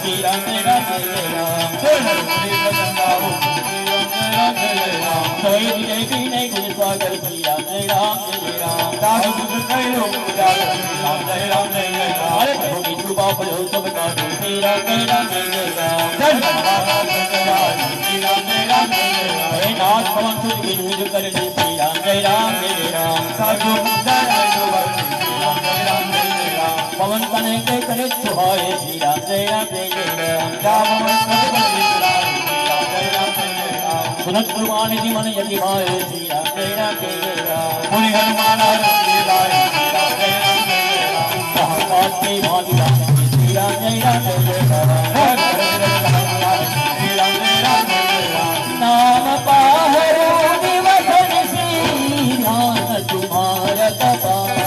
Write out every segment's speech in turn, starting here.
Jai Ram Jai Ram Jai Ram Jai Jai Jai Swagar Jai Ram Jai Ram Jai Ram Daru Jai Ram Jai Ram Jai Ram Hare Bhogi Subha Palo Sabka Jai Ram Jai Ram Jai Ram Jai Ram Jai Ram Jai Ram Hare Nath Pavan Sut Ginu Kar Jai Ram Jai Ram Jai Ram Sadhu Jai Ram Jai Ram Jai Ram Pavan Tane Ke Kare Suhaye Jai Ram Jai Ram Jai Ram Ram सुनत गुरुवान जी मन यति माए श्री राम जय राम जय राम मुनि हनुमान श्री राम जय राम जय राम सहकाश के भानु राम श्री राम जय राम जय राम श्री राम जय राम जय राम नाम पाहरो निवसन श्री राम तुम्हारा कपाट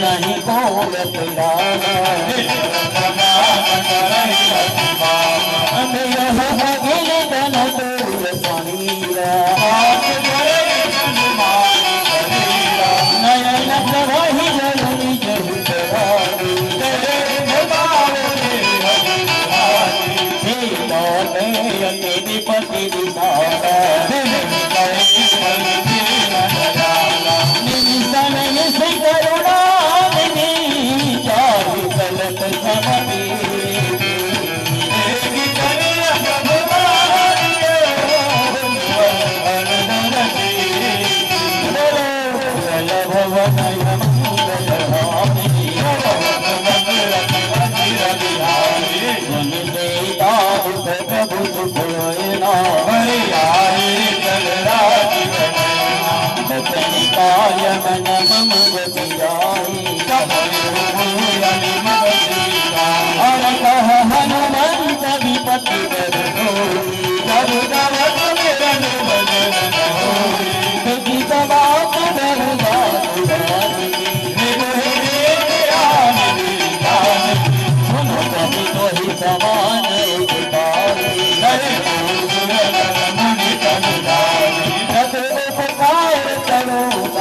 नहीं बोल हनुमंत विपति समान करो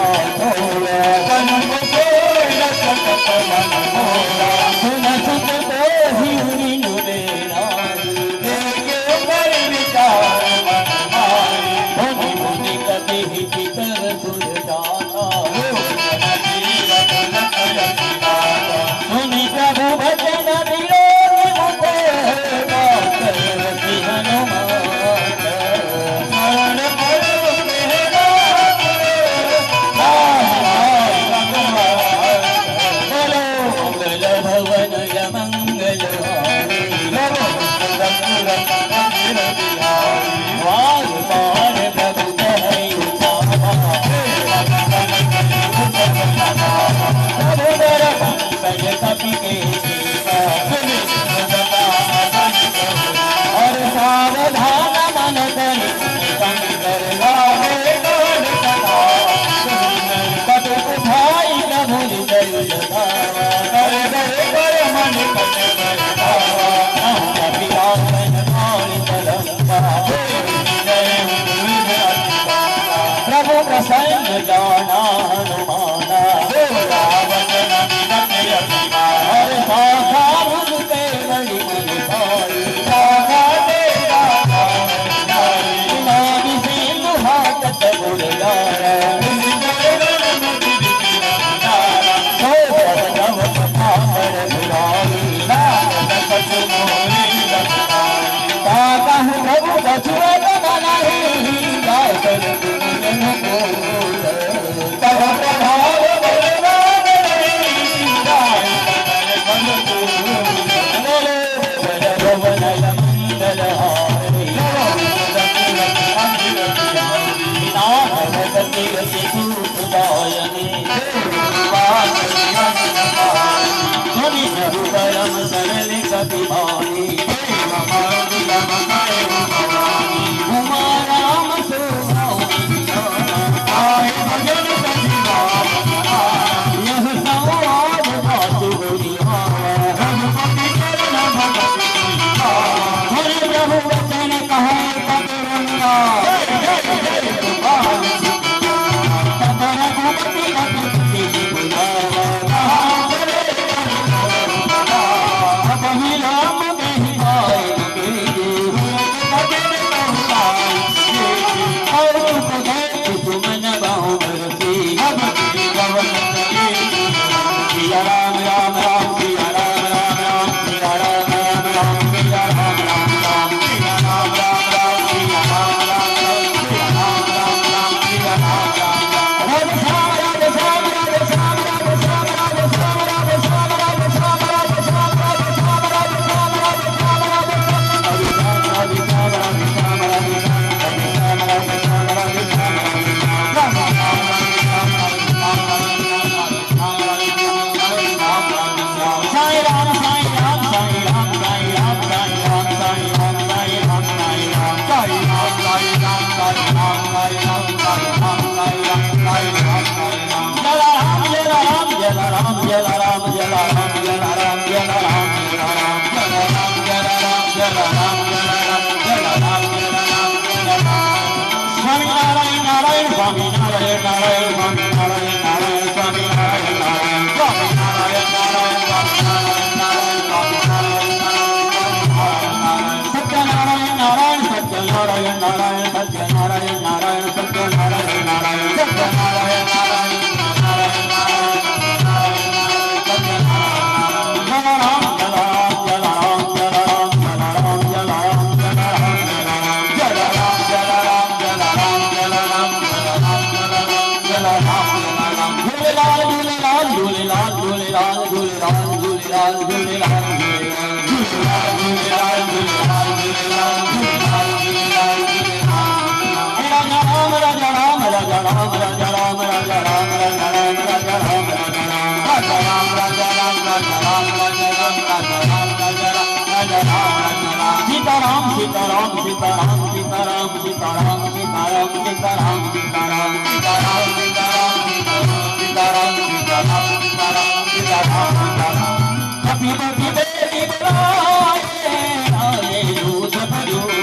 पायने सुनि हृदयम सरल कपिमानी उमा राम यह संवाद वासुदेव प्रभु वचन कहे कबरंगा सीताराम सीताराम सीताराम सीताराम सीताराम सीताराम सीताराम सीताराम सीताराम सीताराम सीताराम सीताराम सीताराम कभी कभी बेटी बुलाए आए दूध भरो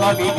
Happy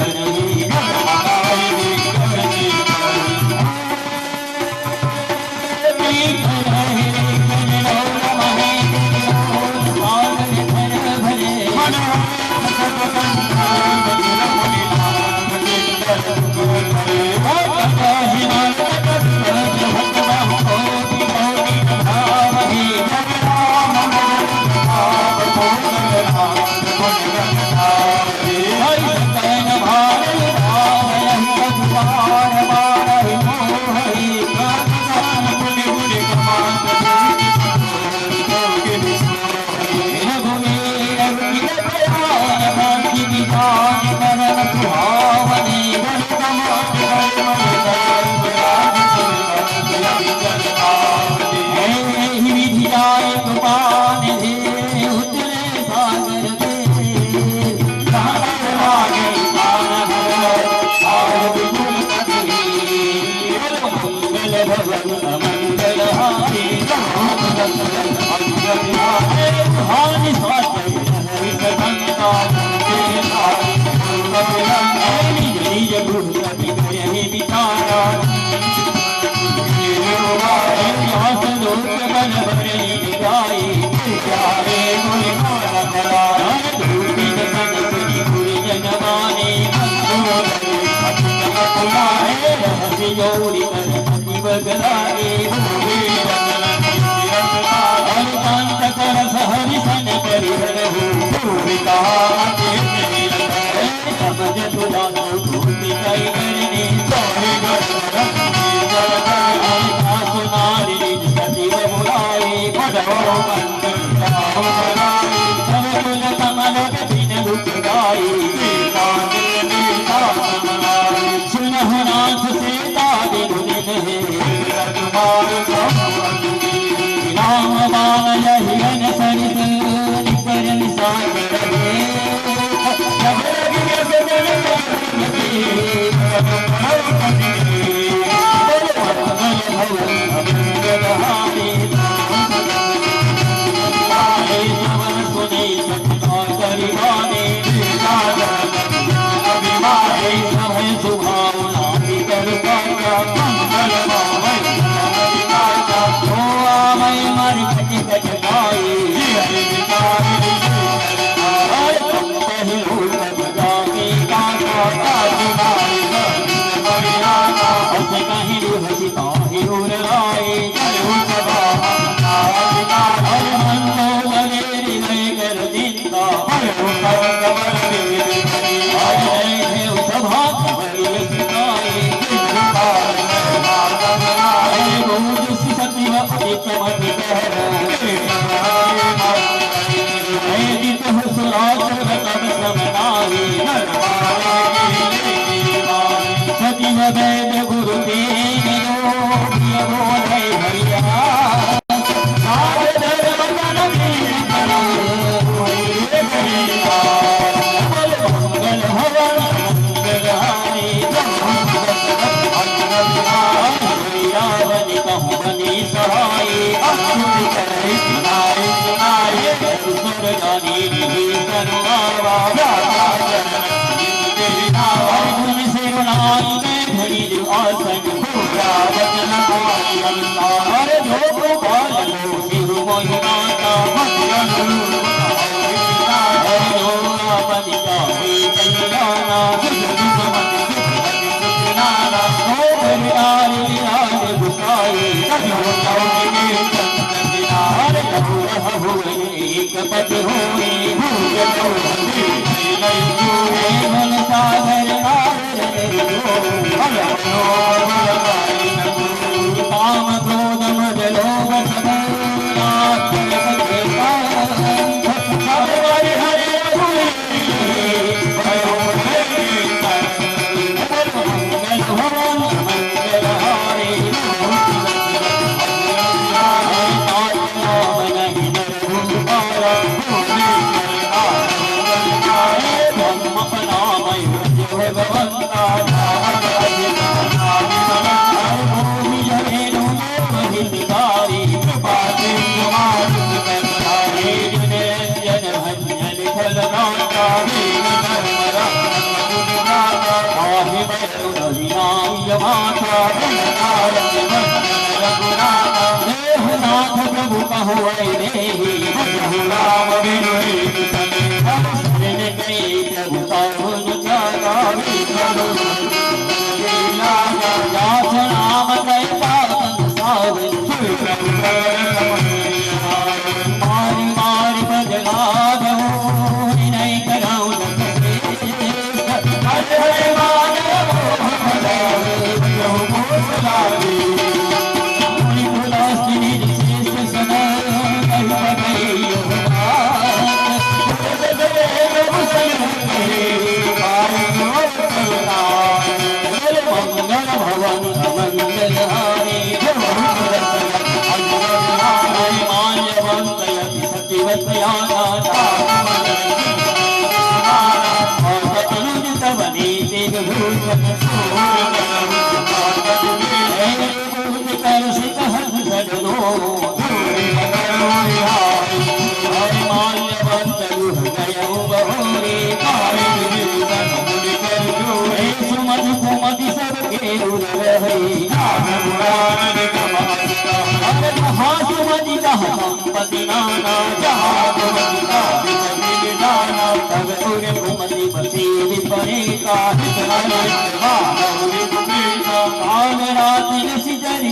जोड़ी कर बगलाए कांत कर सहरी सन करी समझ तुला धूती कई करने सुनारी सतीव बुलाए कमल कमल बिन दुख गाई सुनहनाथ से तारी राम बाल लहियन सरित निकर निशान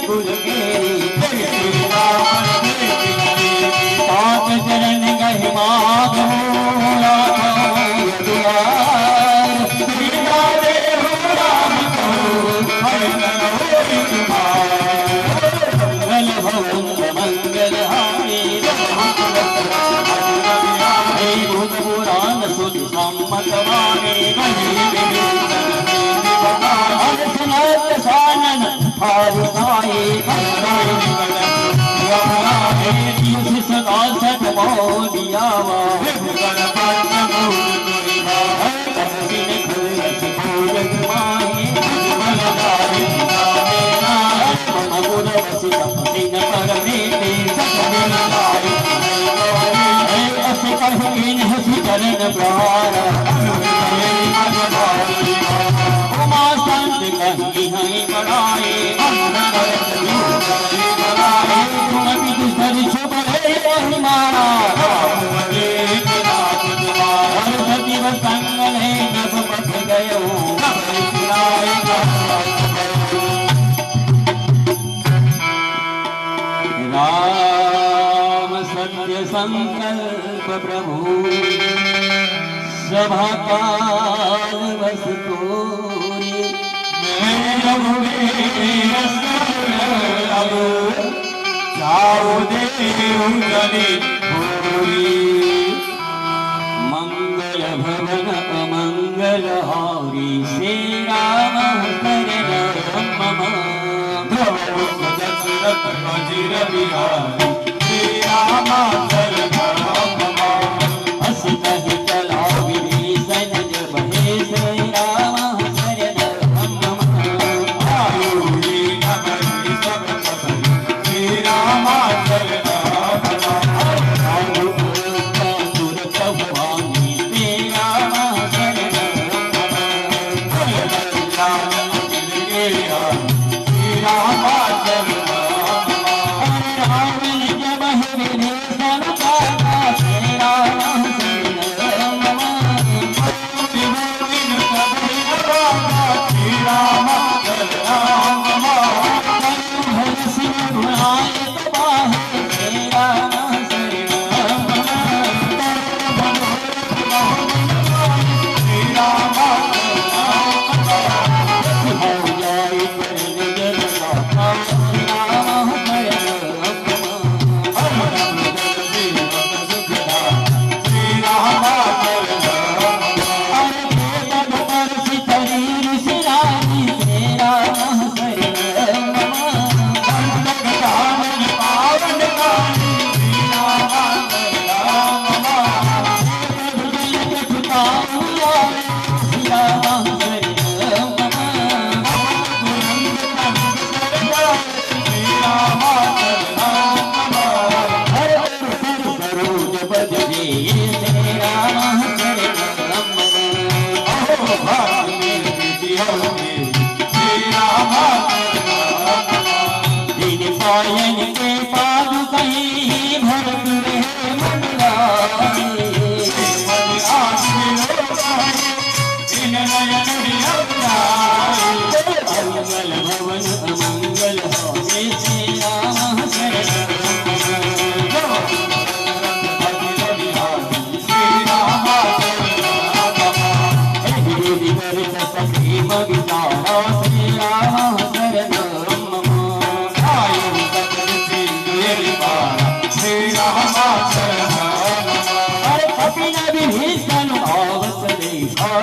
कुल मेरी पाक चरण गहि माधो मंगल हारी पुराण सुध सम्मत वाणी सानन हारुसाई सदा सत मोदियावा चरण प्यारा उमा संत कहीं हई बनाए तुम दूसर शुभ मारा सतीव संग ने जब पथ गयो राम सत्य संकल्प प्रभु सभा काल वस्तूरी मंगल भवन अमंगल हारी श्री राम शरण मम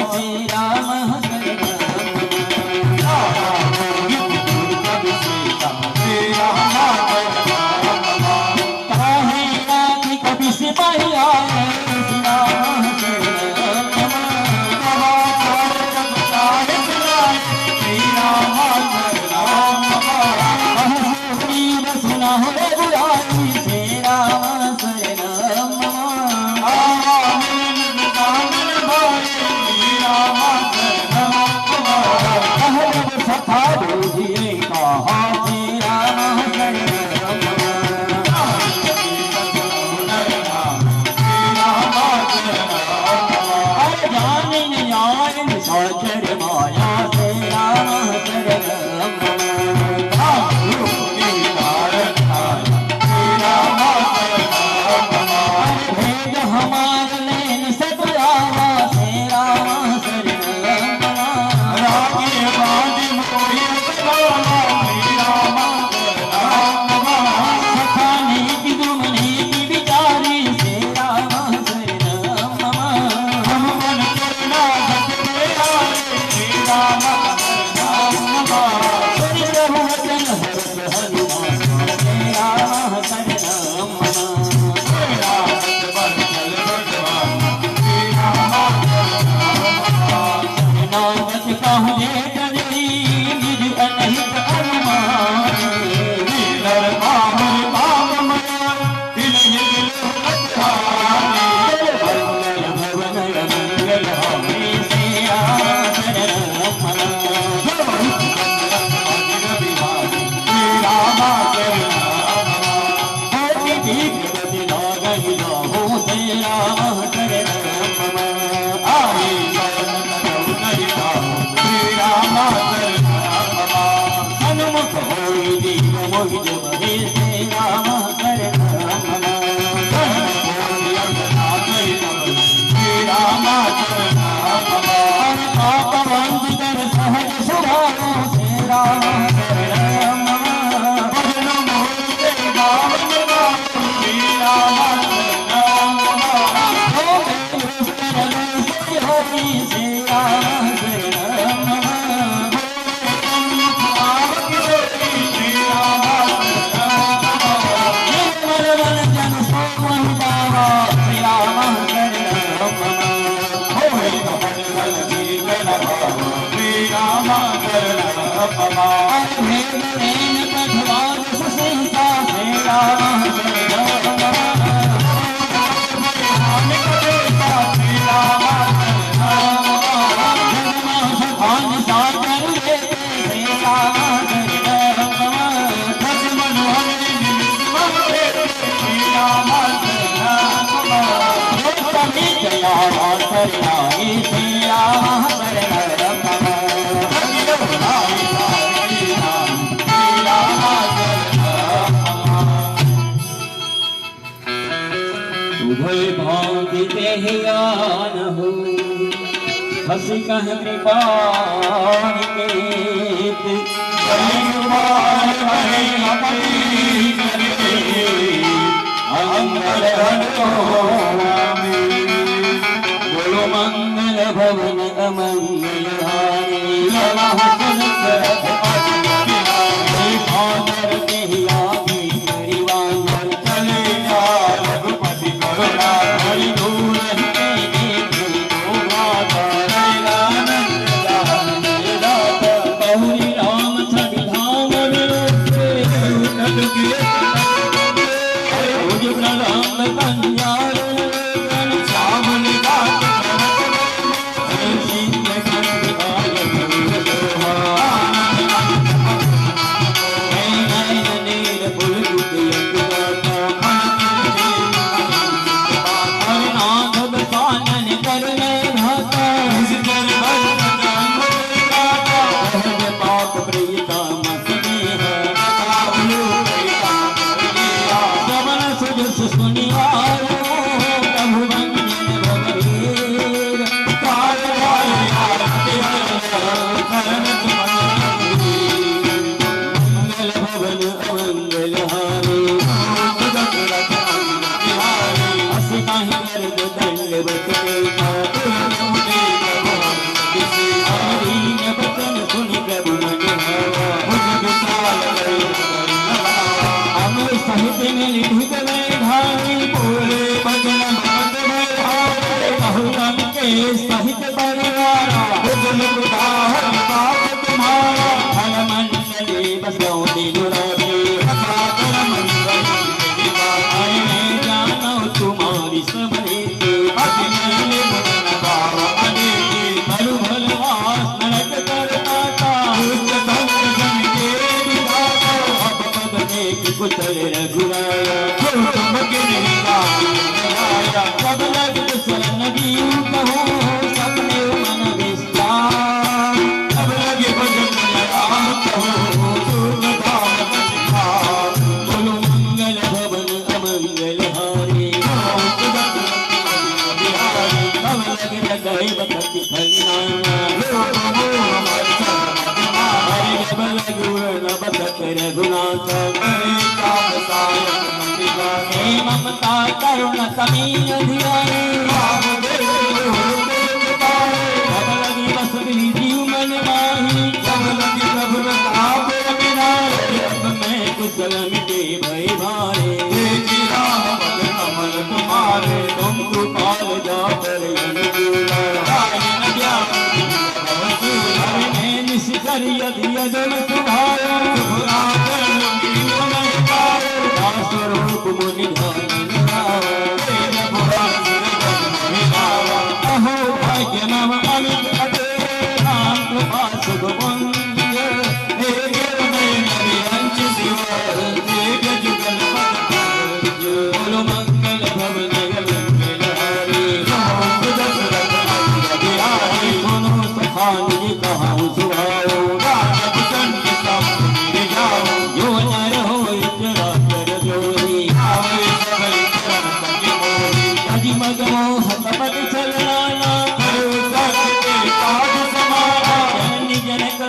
श्री राम शरण सुधारो श्री राम शरणम भजन मोहिते गावन गाओ श्री राम शरणम हरि श्री राम शरणम श्री राम निर्मल जन सोमन गावा श्री राम शरणम श्री राम शरणम भेद कठवार सुसीता श्री राम शरणम श्री राम भान सागर ले श्री राम शरणम लक्ष्मण हरि श्री राम शरणम जया शरणाई श्री राम शरणम उभय भांति देहियान हो हसी कह कृपाण केत बोलो मंगल भवन अमंगल हारी नमः भादर देहिया परिवार चले जा रघुपति करुणा हरि दूर बहुरी राम छवि धाम राम कन्यार श्याम साहित्य में लिखित धारी पूरे भजन बहुरंग के सहित परिवार तुम्हारा फल मंडले बसो दिनुरारी जानो तुम्हारी समृद्धि भल भलवास नरक करता कुशल रघुराया सब लग शरण दीन कहो सपने मन विस्तार सब लगे भजन राम कहो बोलो मंगल भवन अमंगल हारी सब लगे जगह बखति फलनाया रघुनाथ ममता करुण समीर धियारे लगी बसुरी जीव मन माही लगी प्रभु मैं कुशल मिटे भय भारे कमल तुम्हारे तुम कृपाल जा पर निशिकर यदि यदन सुभाया स्वरूप मुनि अहो भाग्य नम अमित अटे राम कृपा सुख पुंज हे निरंच शिव जुगल बोलो मंगल भवन मंगल हरि सुनो सखान जी कहाऊं सुहाओ यो नर हो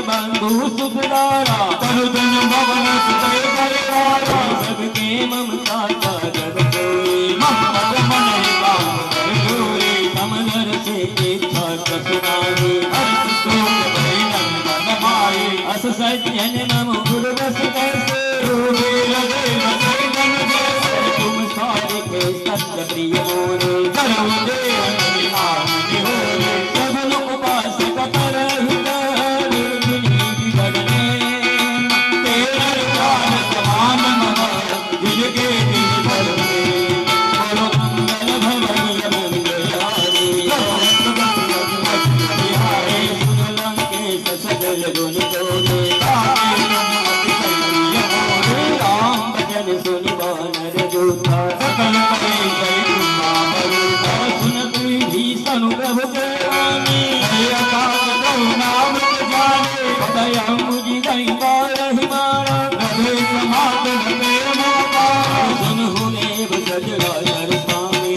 बंधु सुखदारा तनु धन भवन सुतय परिवारा सबके ममता का जग कोई ममता मन पूरी कमलर से इच्छा कसुनाई हर्ष शोक भय नंदन माई अस सज्जन मम गुरु बस कैसे तुम सारे के सत्य प्रिय मोरे करम देव नाम निहोरे सगुन उपासक कर निर्गुणी बिगड़ने तेरा ज्ञान समान मम जिनके दिल भर में बोलो मंगल भवन मंगलारे बिहारे सुलंकेश सगल गुण तोरे राम भजन सुनि वानर जोता सकल सुन भीषण प्रभु के वाणी नाम जाने दया मुझी गई रही मारा सुन हुए बजरायर स्वामी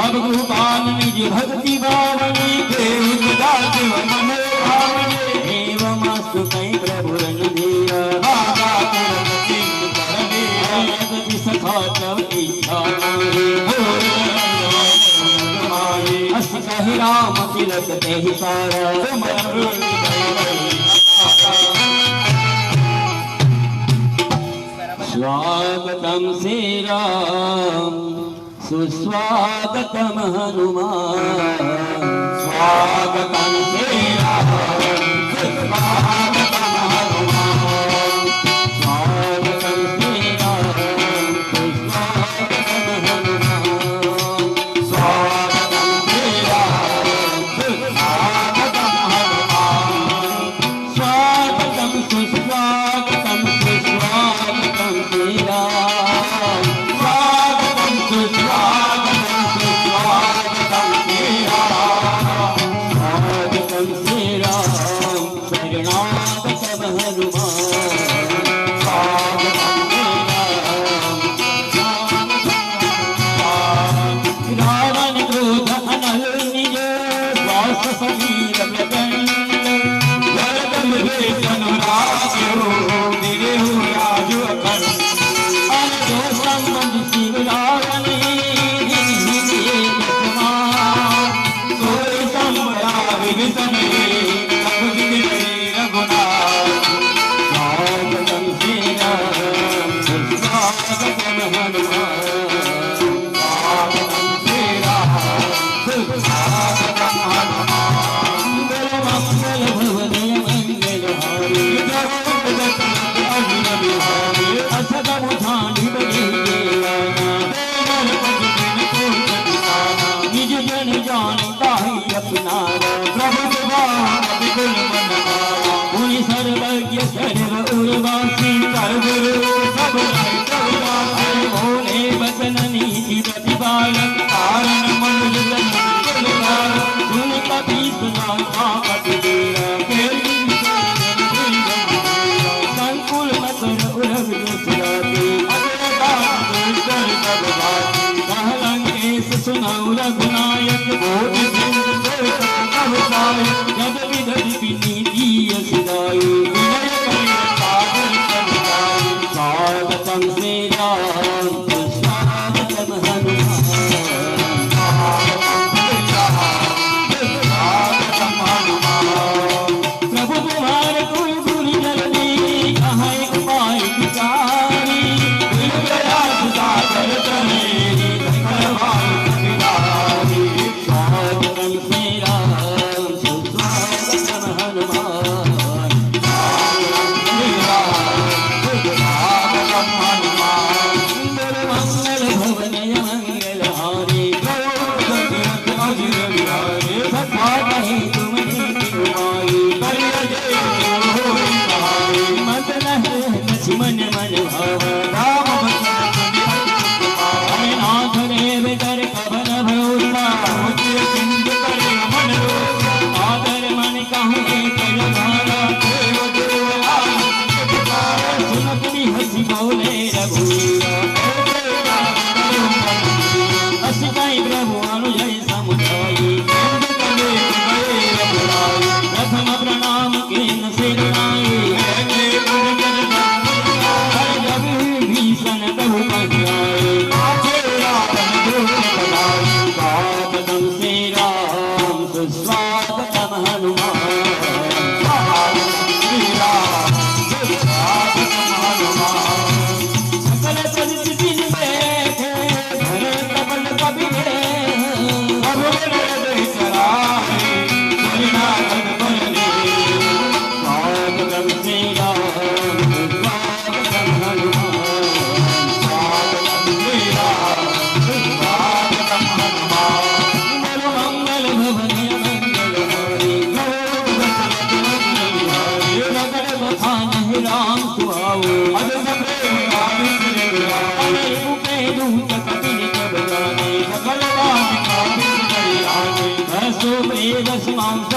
अब गोपाल निज भक्ति भावनी एवं कई प्रभु रणधीरा सखा तब इच्छा अस कहि राम तिलक ते सारा स्वागतम श्री राम सुस्वागतम हनुमान स्वागतम श्री राम सुस्वागतम हनुमान स्वागतम श्री राम सुस्वागतम हनुमान स्वागतम श्री राम सुस्वागतम हनुमान स्वागतम सुस्वागतम सुस्वागतम श्री राम स्वागतम सुस्वागतम सुस्वागतम श्री राम स्वागतम श्री राम शरणागतम हनुमान स्वागतम श्री राम रावण क्रोध अनल निज स्वास समीर प्रचंड जगदम भेषण राजो दिरेहु राजु अखंड अनजो संबंध शिव रावण सोई संबरा विभीषण स्वागतम श्री राम स्वागतम हनुमान स्वागतम श्री राम स्वागतम हनुमान मंगल भवन मंगल हारी असगम ठाणी बनी निज जन जानता ही अपना प्रभु विकुल मुनि सर्वज्ञ सर्व उर्वासी सर्वगुरु सब भोले बचन नीति प्रतिपालक कारण मनुज सुन कपि सुना पति देरा संकुल मकर उरग लंकेश सुनाऊ रघुनायक बोधि जब विधि नीति सिदाई स्वागतम श्री राम स्वागतम हनुमान स्वागतम हनुमान प्रभु तुम्हारे कोई बुरी जल्दी कहाँ एक पाई बिचारी सागर स्वागतम श्री राम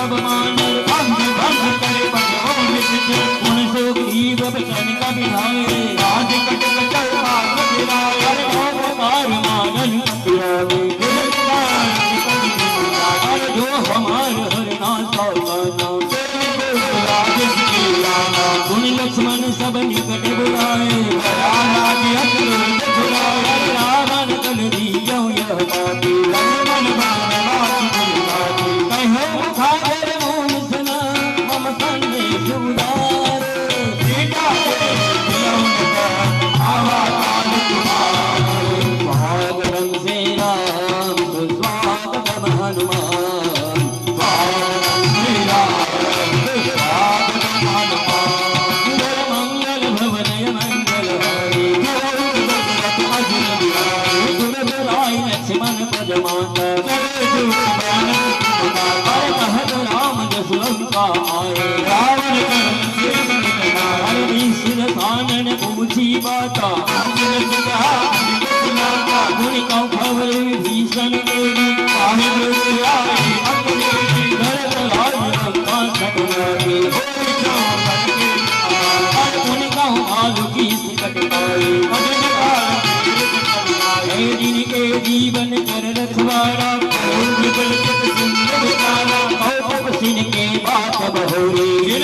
सब मानर भंग भंग करे बंधो निज गुण सो जीव बचन का विधाए राज कट कट भाग गिराए हर भोकार मानन पियावे हर जो हमार हर नाथ गुण लक्ष्मण सब निकट बुलाए रावण कल दियो यह बाती लक्ष्मण कहो मुखागर मोन सुना मम संदेश उदार भागवत से राम स्वागतम हनुमान मंगल भवनय मंगल हरि गुरुराय लक्ष्मण पद माता राम जसवंता आए रावण हर कानन पूछी बाता गुण का खबर भीषण देवी भरत राज लंका सटनारी गुण का आलू की सिकट पाई जिनके जीवन कर रखवारा सिंह के बात बहुरी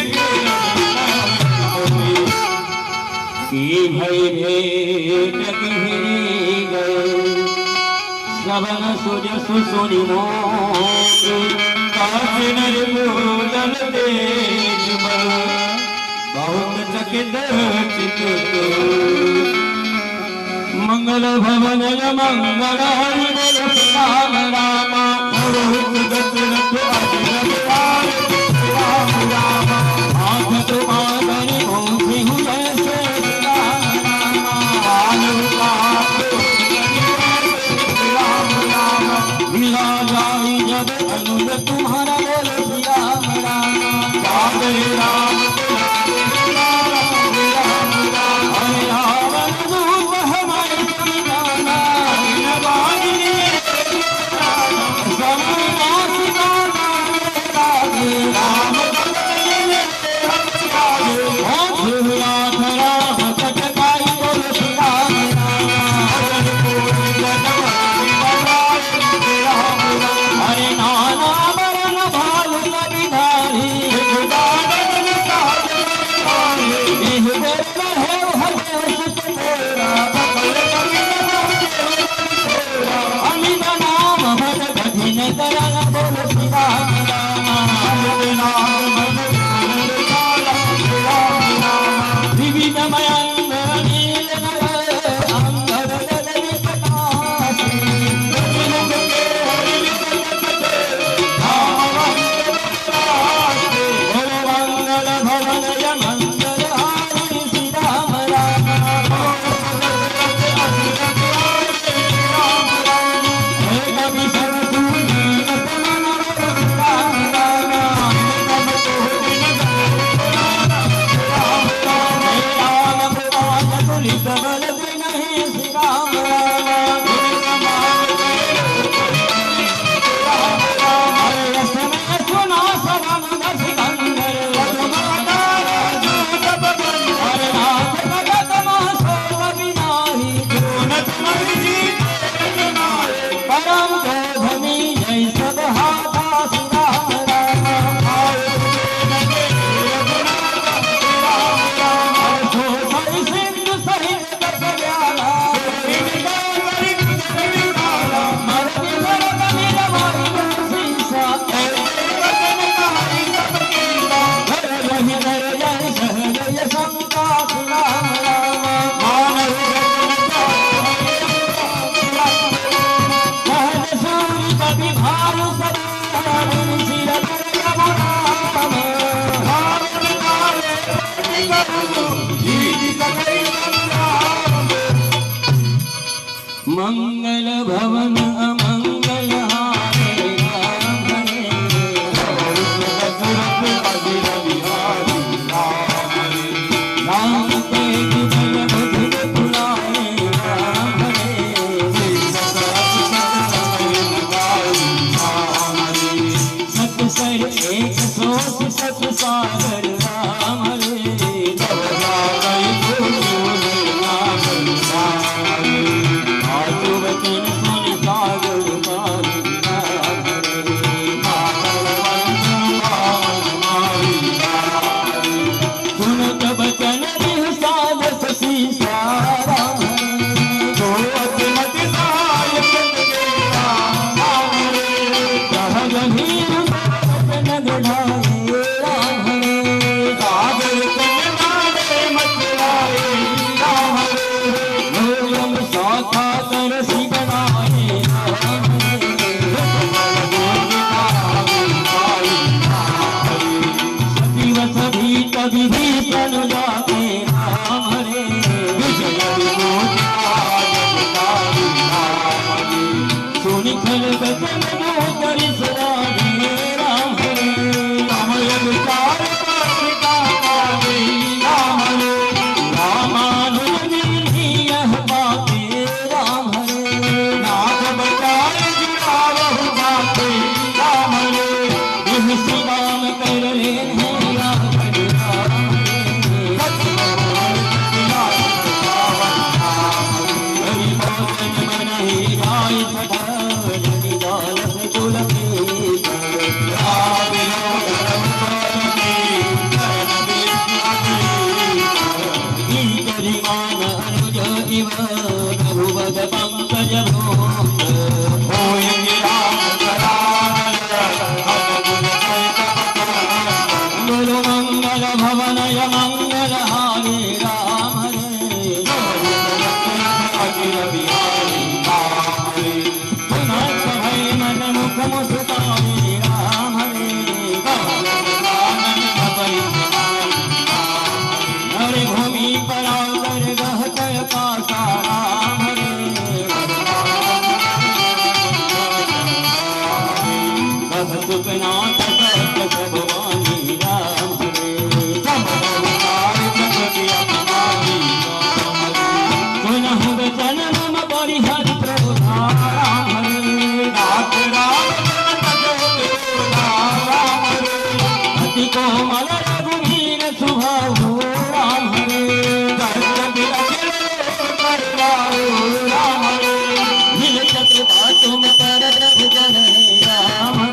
की भय भेट गिरी गए सबन सुजस सुनि मोर काशी निर्मूलन तेज बल बहुत चकित चित्त मंगल भवन मंगल हरि बोल राम रामा दशरथ राम राम आठ तुम्हारे पहुँचे हूँ जैसे मिला जाई जब अनुज तुम्हारा बोल राम राम राम हरे रावण दूत हमारे सियाना मंगल भवन अमंगल हारे राम हरे राम तेज बल बुध बुलाए राम हरे सत सर एक सुनी खल बचन जो करि सुनावे राम हरे राम विचार पिता पावे राम हरे रामानुज यह बाते राम हरे नाथ बचाए जुड़ावहु बाते राम हरे इह श्रीराम कर ले हैं राम हरे हरि भजन मन ही गाय सदा भगवद पंकज गुरु मंगल भवनय मंगल हारे राम हरे पुनः भय मन मुख मुस्काने राम हरे हरे भूमि पर आकर गहकर पासा राम हरे सुखनाथ भगवानी राम पुनः वचन मम परिहर प्रभुधा राम हरे नाथ राम अति कोमल रघुवीर स्वभाव राम हरे राम हरे नील चक्रवा तुम पर प्रभु जन राम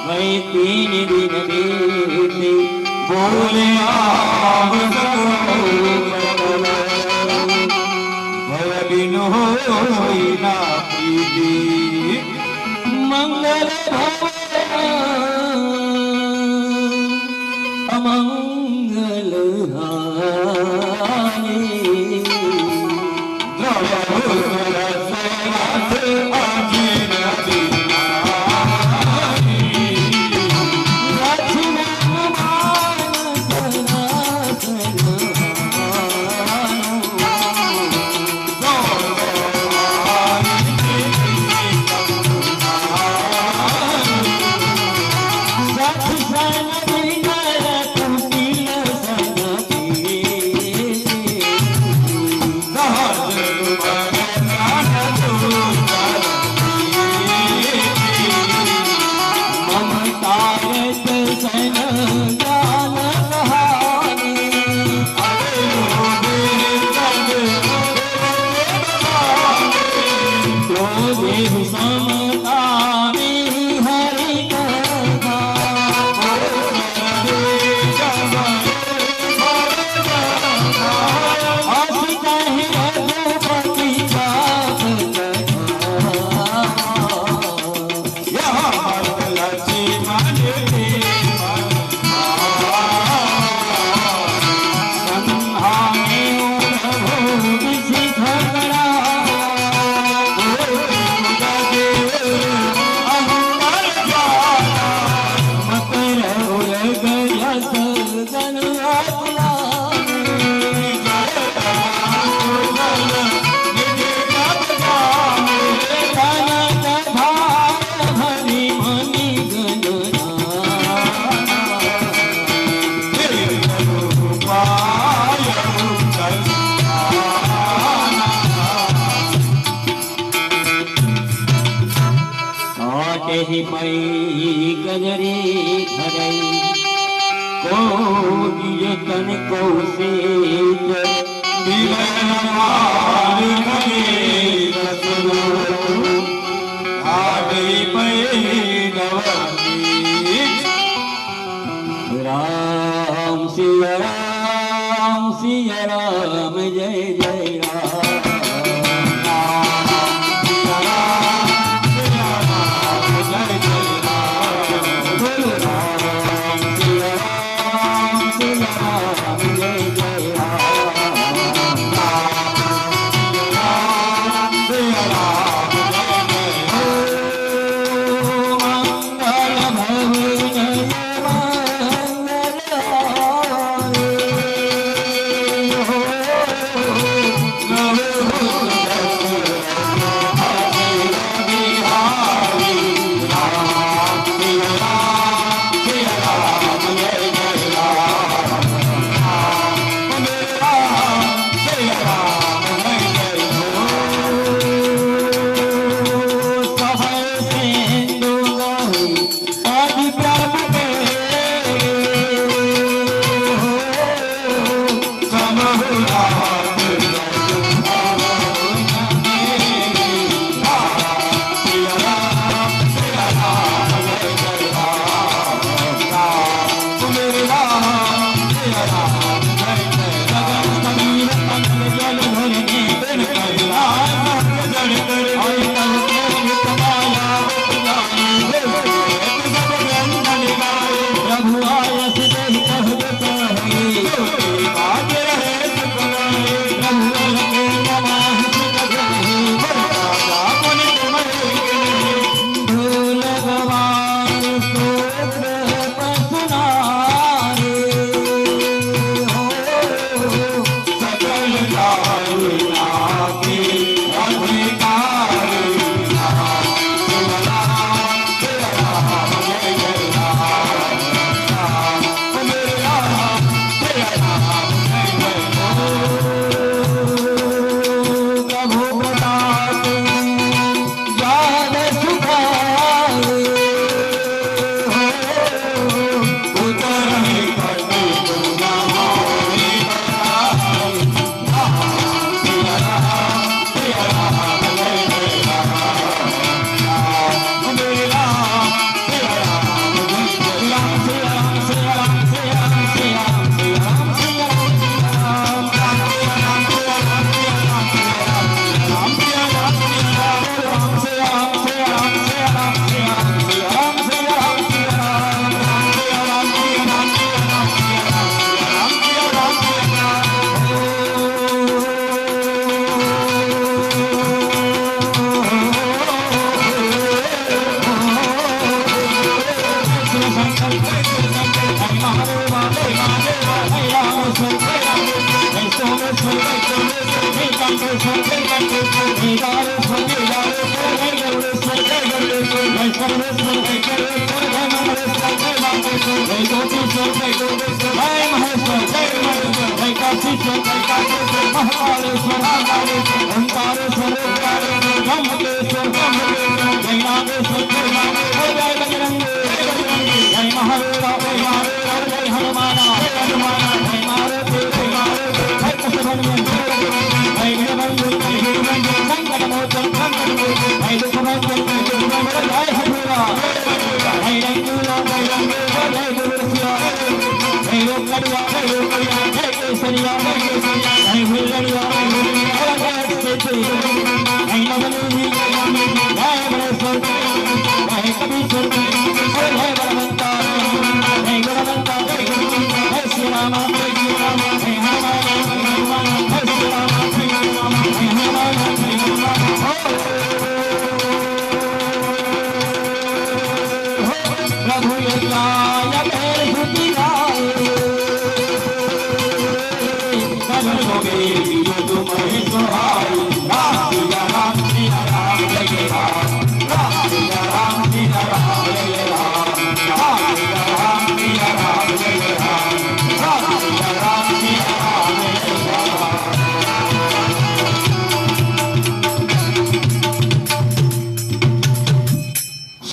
वही तीन दिन बीते बोले भय बिन होई ना प्रीति मंगल भवे अमंगल हानि पै गजरे भरई कोटि जतन कौशेज राम सिया राम जय जय राम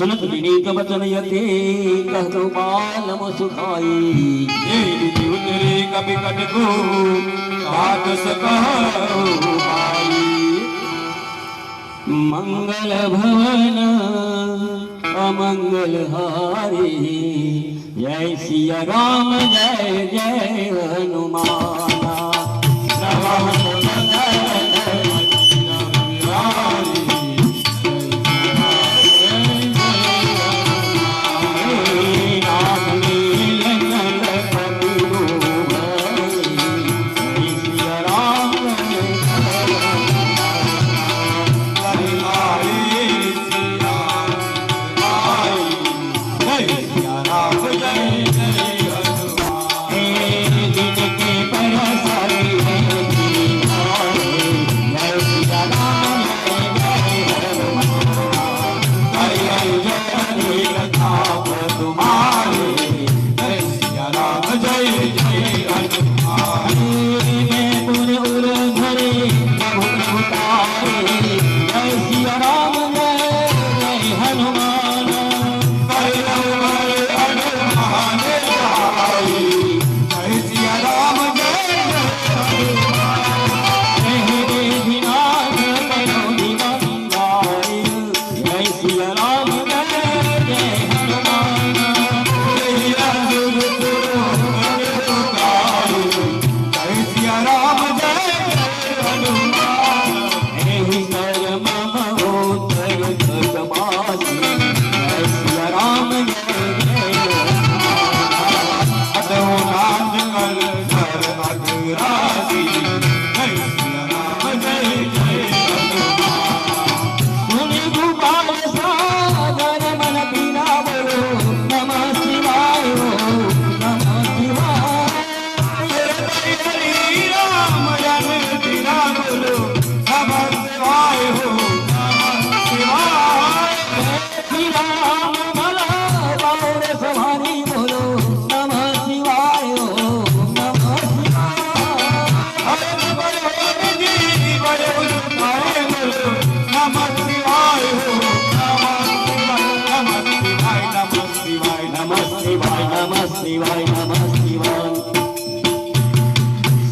सुनत विनीत वचन यते कहतो बालम सुखाई उतरे कभी कटको काट सको भाई मंगल भवन अमंगल हारी जय सिया राम जय जय हनुमाना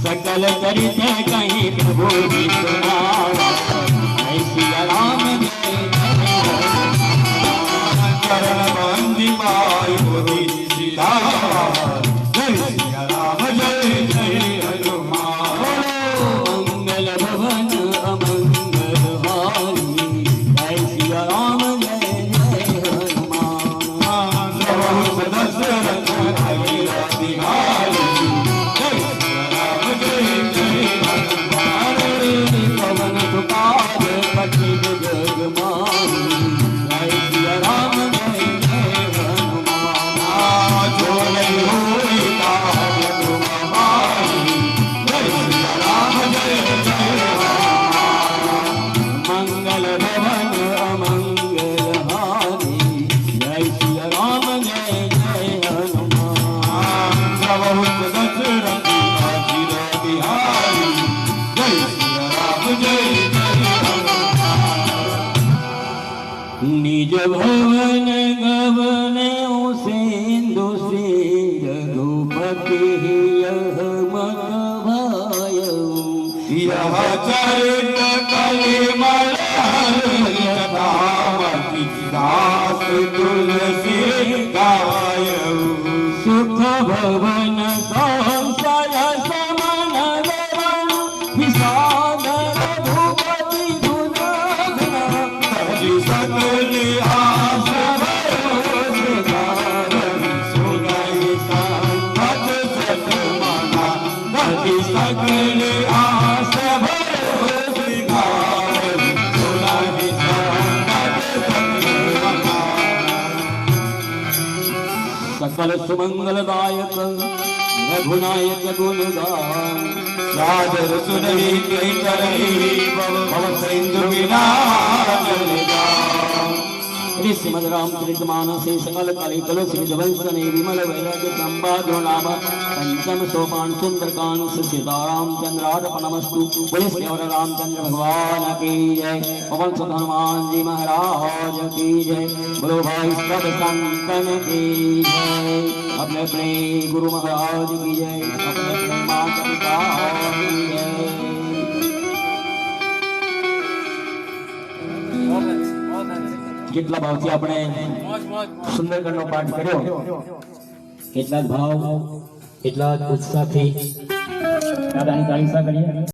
सकल चरित कहीं प्रभु विष्णुनावा ऐसी राम चरण बंदी पाई मोदी सीधा जय सिया राम जय जय हनुमान मंगल भवन अमंगल हारी ऐसी राम जय जय हनुमान दशरथ बिहारी पवन सुपाद कठिन जग मारी जय सिया राम जय जय हनुमान झोले होई काज तुम्हारी जय सिया राम जय जय मंगल भवन अमंगल हारी जय सिया राम जय जय हनुमान बहुत दशरथ बिहारी जय सिया राम जय जय निज भवन गवन सिंधु श्री रघुपति यह मत भायऊ यह चरित कलिमल यथावति दास तुलसी गायऊ सुख भवन संशय समन लवण विषाद रघुपति गुणागण तजि सकल आस भरोसे गारहि सुनहि संपत सत मना तजि सकल आस भरोसे गारहि सुनहि संपत सत मना सकल सुमंगलदायक रघुनायक गुणगान सादर सुनहि के करहि भव सिंधु विनाश श्रीमद रामचरित मानसे सकल कलि कल श्रीधवंसने विमल वैराग्य संवादो नाम पंचम सोपान सुंदरकांड सीताराम चंद्रार्पणमस्तु। बोले श्री रामचंद्र भगवान की जय। पवन सुत हनुमान जी महाराज की जय। बोलो भाई सब संतन की जय। अपने अपने गुरु महाराज की जय। अपने अपने माता पिता की जय। કેટલા ભાવથી આપણે સુંદરકાંડનો પાઠ કર્યો, કેટલા ભાવ કેટલા ઉત્સાહથી દાદાની તાળીસા કરીએ।